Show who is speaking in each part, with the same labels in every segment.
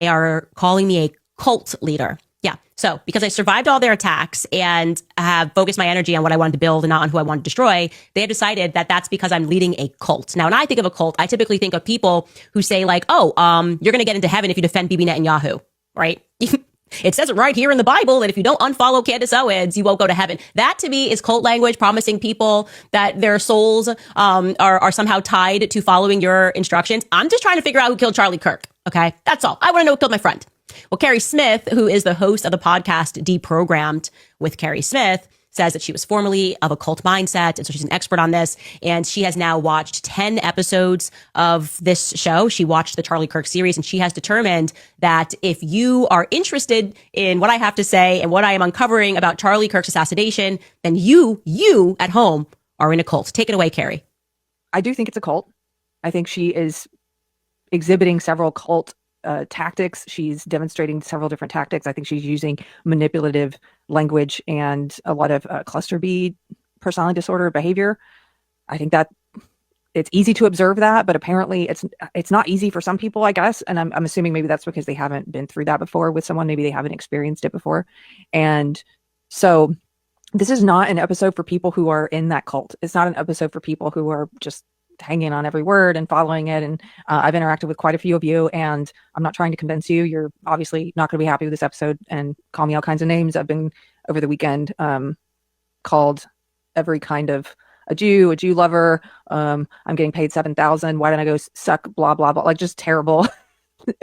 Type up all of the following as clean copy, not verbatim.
Speaker 1: they are calling me a cult leader. Yeah. So because I survived all their attacks and have focused my energy on what I wanted to build and not on who I wanted to destroy, they have decided that that's because I'm leading a cult. Now, when I think of a cult, I typically think of people who say like, oh, you're going to get into heaven if you defend Bibi Netanyahu, right? It says it right here in the Bible that if you don't unfollow Candace Owens, you won't go to heaven. That to me is cult language, promising people that their souls are somehow tied to following your instructions. I'm just trying to figure out who killed Charlie Kirk. Okay, that's all. I want to know who killed my friend. Well, Keri Smith, who is the host of the podcast Deprogrammed with Keri Smith, says that she was formerly of a cult mindset. And so she's an expert on this. And she has now watched 10 episodes of this show. She watched the Charlie Kirk series, and she has determined that if you are interested in what I have to say and what I am uncovering about Charlie Kirk's assassination, then you at home are in a cult. Take it away, Keri.
Speaker 2: I do think it's a cult. I think she is exhibiting several cult tactics. She's demonstrating several different tactics. I think she's using manipulative language and a lot of cluster B personality disorder behavior. I think that it's easy to observe that, but apparently it's not easy for some people, I guess. And I'm assuming maybe that's because they haven't been through that before with someone. Maybe they haven't experienced it before. And so this is not an episode for people who are in that cult. It's not an episode for people who are just hanging on every word and following it. And I've interacted with quite a few of you, and I'm not trying to convince you. You're obviously not going to be happy with this episode and call me all kinds of names. I've been over the weekend called every kind of a Jew lover. I'm getting paid $7,000. Why don't I go suck blah, blah, blah, like just terrible,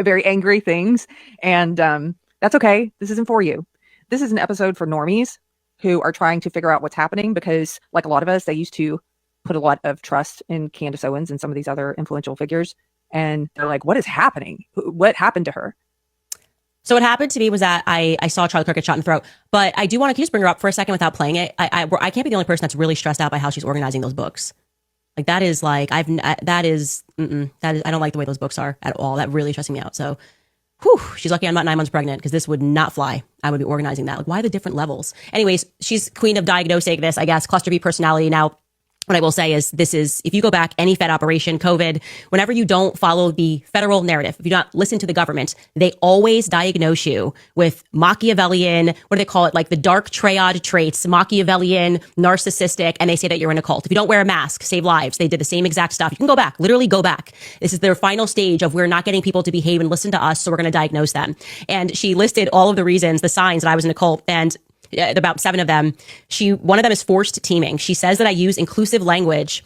Speaker 2: very angry things. And that's okay. This isn't for you. This is an episode for normies who are trying to figure out what's happening, because like a lot of us, they used to put a lot of trust in Candace Owens and some of these other influential figures. And they're like, what is happening? What happened to her?
Speaker 1: So what happened to me was that I saw Charlie Kirk get shot in the throat, but I do want to just bring her up for a second without playing it. I can't be the only person that's really stressed out by how she's organizing those books. Like that is like, I don't like the way those books are at all. That really stressing me out. So she's lucky I'm not 9 months pregnant, because this would not fly. I would be organizing that. Like, why the different levels? Anyways, she's queen of diagnosing this, I guess, cluster B personality. Now, what I will say is if you go back, any Fed operation, COVID, whenever you don't follow the federal narrative, if you don't listen to the government, they always diagnose you with Machiavellian, what do they call it? Like the dark triad traits, Machiavellian, narcissistic, and they say that you're in a cult. If you don't wear a mask, save lives. They did the same exact stuff. You can go back, literally go back. This is their final stage of we're not getting people to behave and listen to us, so we're going to diagnose them. And she listed all of the reasons, the signs that I was in a cult, and about 7 of them. One of them is forced teaming. She says that I use inclusive language